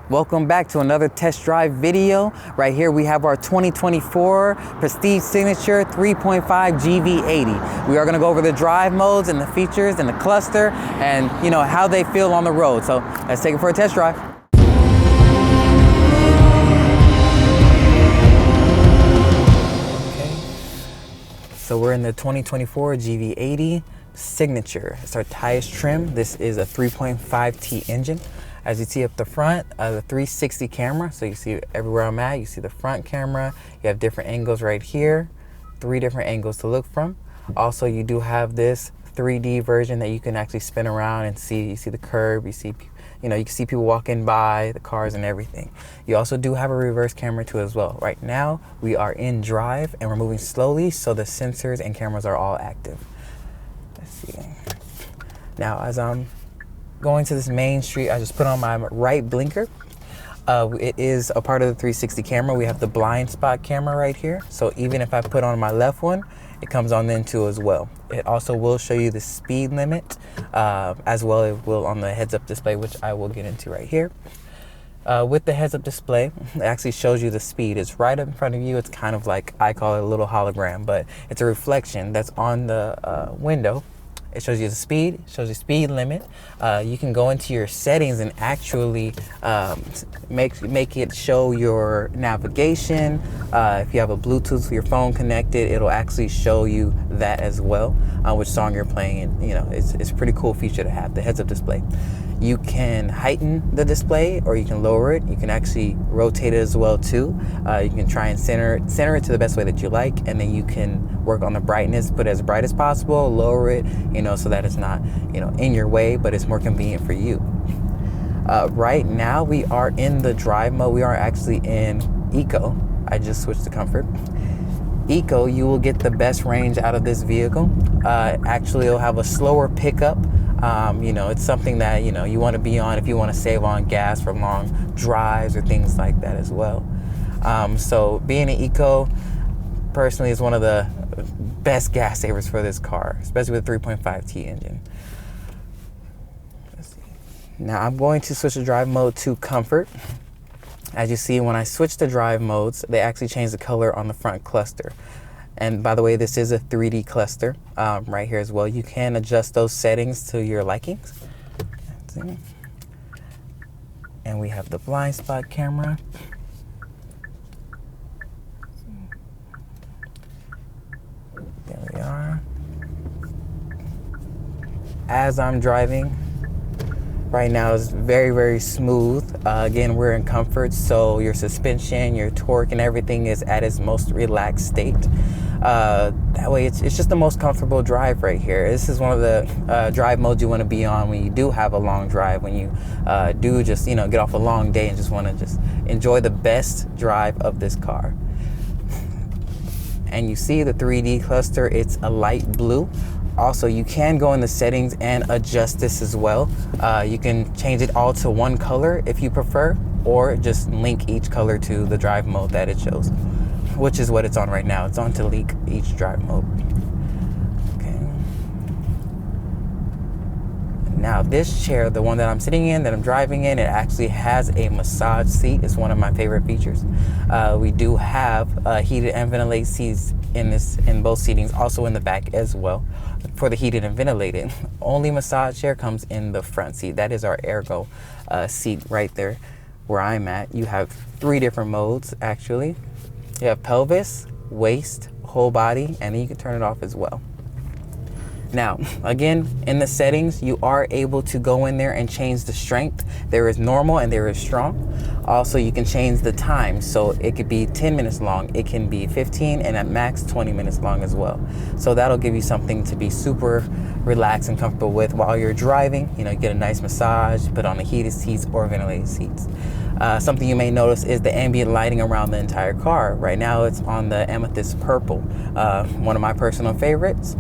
Welcome back to another test drive video. Right here we have our 2024 Prestige Signature 3.5 GV80. We are going to go over the drive modes and the features and the cluster and how they feel on the road. So let's take it for a test drive. Okay. So we're in the 2024 GV80 Signature. It's our highest trim. This is a 3.5T engine. As you see up the front, the 360 camera, so you see everywhere I'm at, you see the front camera, you have different angles right here, 3 different angles to look from. Also, you do have this 3D version that you can actually spin around and see. You see the curb, you see, you can see people walking by, the cars and everything. You also do have a reverse camera too as well. Right now, we are in drive and we're moving slowly, so the sensors and cameras are all active. Let's see. Now, as I'm going to this main street, I just put on my right blinker. It is a part of the 360 camera. We have the blind spot camera right here. So even if I put on my left one, it comes on then too as well. It also will show you the speed limit as well. It will on the heads up display, which I will get into right here. With the heads up display, it actually shows you the speed. It's right up in front of you. It's kind of like, I call it a little hologram, but it's a reflection that's on the window. It shows you the speed, shows you speed limit. You can go into your settings and actually make it show your navigation. If you have a Bluetooth with your phone connected, it'll actually show you that as well, which song you're playing. And, it's a pretty cool feature to have, the heads-up display. You can heighten the display or you can lower it. You can actually rotate it as well too. You can try and center it to the best way that you like, and then you can work on the brightness, put it as bright as possible, lower it, so that it's not, in your way, but it's more convenient for you. Right now we are in the drive mode. We are actually in Eco. I just switched to Comfort. Eco, you will get the best range out of this vehicle. Actually, it'll have a slower pickup. It's something that, you want to be on if you want to save on gas for long drives or things like that as well. So being an Eco, personally, is one of the best gas savers for this car, especially with a 3.5T engine. Let's see. Now I'm going to switch the drive mode to Comfort. As you see, when I switch the drive modes, they actually change the color on the front cluster. And by the way, this is a 3D cluster right here as well. You can adjust those settings to your likings. And we have the blind spot camera. There we are. As I'm driving, right now is very, very smooth. Again, we're in Comfort, so your suspension, your torque, and everything is at its most relaxed state. That way, it's just the most comfortable drive right here. This is one of the drive modes you want to be on when you do have a long drive, when you do just, get off a long day and just want to just enjoy the best drive of this car. And you see the 3D cluster, it's a light blue. Also, you can go in the settings and adjust this as well. You can change it all to one color if you prefer, or just link each color to the drive mode that it shows, which is what it's on right now. It's on to link each drive mode. Okay. Now this chair, the one that I'm sitting in, that I'm driving in, it actually has a massage seat. It's one of my favorite features. We do have heated and ventilated seats in both seatings, also in the back as well. For the heated and ventilated, only massage chair comes in the front seat. That is our Ergo seat right there where I'm at. You have 3 different modes actually. You have pelvis, waist, whole body, and then you can turn it off as well. Now, again, in the settings, you are able to go in there and change the strength. There is normal and there is strong. Also, you can change the time. So it could be 10 minutes long, it can be 15, and at max 20 minutes long as well. So that'll give you something to be super relaxed and comfortable with while you're driving. You get a nice massage, put on the heated seats or ventilated seats. Something you may notice is the ambient lighting around the entire car. Right now it's on the amethyst purple, one of my personal favorites.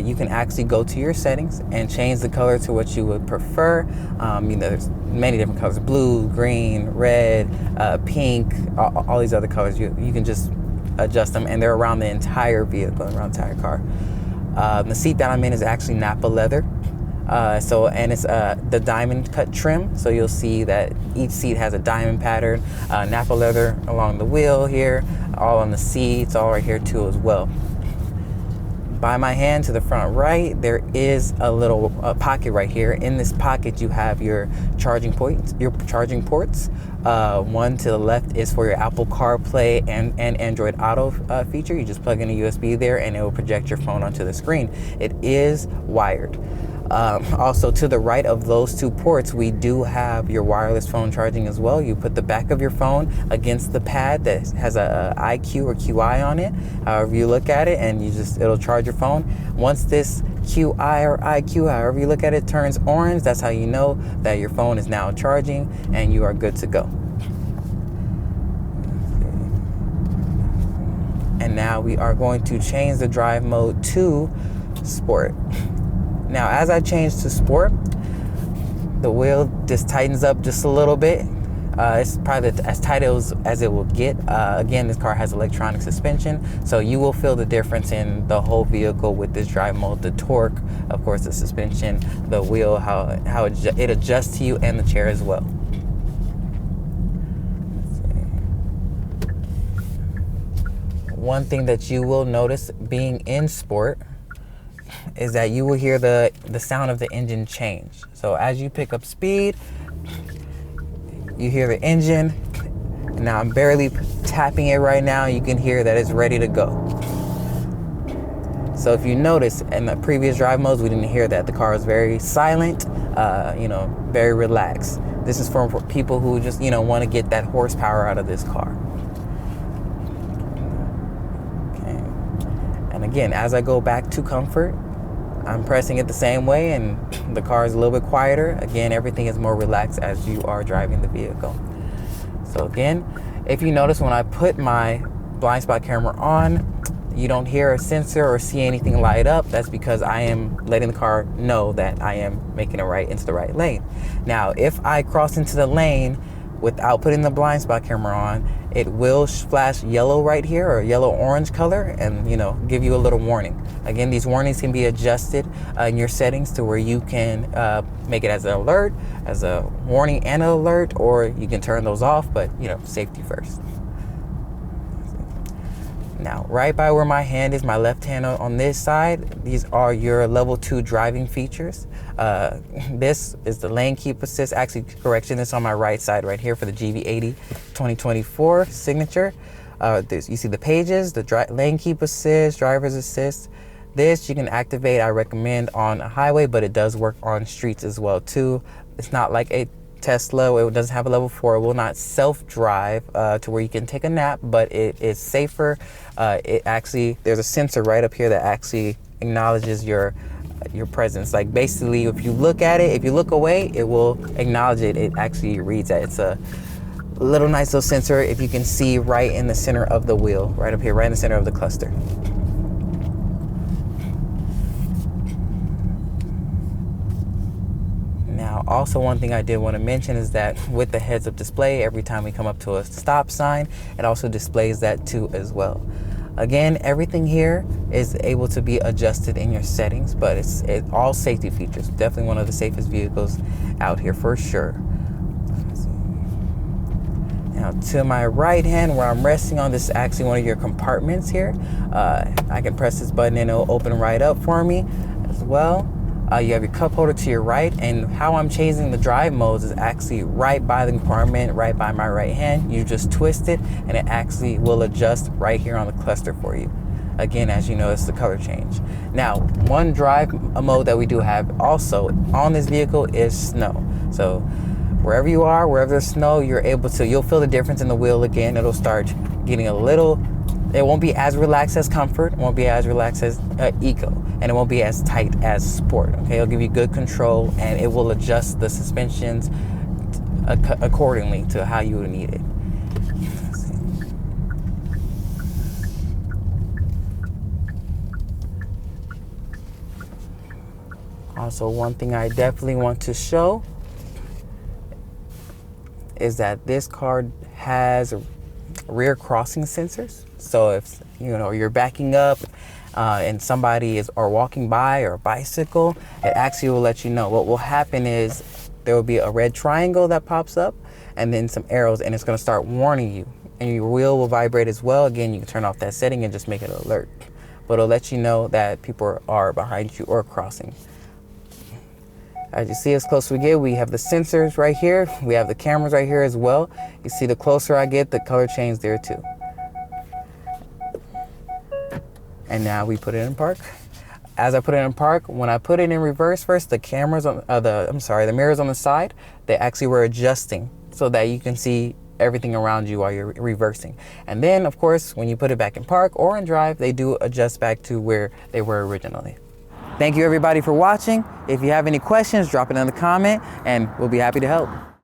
You can actually go to your settings and change the color to what you would prefer. There's many different colors: blue, green, red, pink, all these other colors. You can just adjust them, and they're around the entire vehicle, around the entire car. The seat that I'm in is actually Napa leather. And it's the diamond cut trim. So you'll see that each seat has a diamond pattern, Napa leather along the wheel here, all on the seats, all right here too as well. By my hand to the front right, there is a little pocket right here. In this pocket, you have your charging points. One to the left is for your Apple CarPlay and Android Auto feature. You just plug in a USB there, and it will project your phone onto the screen. It is wired. Also, to the right of those two ports, we do have your wireless phone charging as well. You put the back of your phone against the pad that has a IQ or QI on it, however you look at it, and it'll charge your phone. Once this QI or IQ, however you look at it, turns orange, that's how you know that your phone is now charging and you are good to go. And now we are going to change the drive mode to Sport. Now, as I change to Sport, the wheel just tightens up just a little bit. It's probably as tight as it will get. Again, this car has electronic suspension, so you will feel the difference in the whole vehicle with this drive mode. The torque, of course, the suspension, the wheel, how it adjusts to you, and the chair as well. One thing that you will notice being in Sport is that you will hear the sound of the engine change. So as you pick up speed, you hear the engine. And now I'm barely tapping it right now. You can hear that it's ready to go. So if you notice, in the previous drive modes, we didn't hear that. The car is very silent, very relaxed. This is for people who just, want to get that horsepower out of this car. And again, as I go back to comfort, I'm pressing it the same way, and the car is a little bit quieter. Again, everything is more relaxed as you are driving the vehicle. So again, if you notice when I put my blind spot camera on, you don't hear a sensor or see anything light up. That's because I am letting the car know that I am making a right into the right lane. Now, if I cross into the lane without putting the blind spot camera on, it will flash yellow right here, or yellow-orange color, and give you a little warning. Again, these warnings can be adjusted in your settings to where you can make it as an alert, as a warning and an alert, or you can turn those off, but safety first. Now, right by where my hand is, my left hand on this side, these are your level 2 driving features. This is the lane keep assist. Actually, correction, this on my right side right here for the GV80 2024 signature. You see the pages, the lane keep assist, driver's assist. This you can activate, I recommend, on a highway, but it does work on streets as well too. It's not like a Tesla, it doesn't have a level 4. It will not self-drive to where you can take a nap, but it is safer. There's a sensor right up here that actually acknowledges your presence. Like basically, if you look at it, if you look away, it will acknowledge it. It actually reads that. It's a little nice little sensor, if you can see, right in the center of the wheel, right up here, right in the center of the cluster. Now, also one thing I did want to mention is that with the heads-up display, every time we come up to a stop sign, it also displays that too as well. Again, everything here is able to be adjusted in your settings, but it's all safety features. Definitely one of the safest vehicles out here for sure. Now, to my right hand, where I'm resting on, this is actually one of your compartments here. I can press this button and it'll open right up for me as well. You have your cup holder to your right, and how I'm changing the drive modes is actually right by the compartment, right by my right hand. You just twist it, and it actually will adjust right here on the cluster for you. Again, as you know, it's the color change. Now, one drive mode that we do have also on this vehicle is snow. So wherever you are, wherever there's snow, you'll feel the difference in the wheel again. It'll start getting it won't be as relaxed as Comfort, it won't be as relaxed as Eco, and it won't be as tight as Sport. Okay, it'll give you good control, and it will adjust the suspensions accordingly to how you would need it. Also, one thing I definitely want to show is that this car has rear crossing sensors. So if you're backing up and somebody is or walking by or a bicycle, it actually will let you know. What will happen is there will be a red triangle that pops up and then some arrows, and it's going to start warning you, and your wheel will vibrate as well. Again, you can turn off that setting and just make it alert, but it'll let you know that people are behind you or crossing. As you see, as close as we get, we have the sensors right here. We have the cameras right here as well. You see, the closer I get, the color change there too. And now we put it in park. As I put it in park, when I put it in reverse first, the cameras on the mirrors on the side, they actually were adjusting so that you can see everything around you while you're reversing. And then, of course, when you put it back in park or in drive, they do adjust back to where they were originally. Thank you everybody for watching. If you have any questions, drop it in the comment and we'll be happy to help.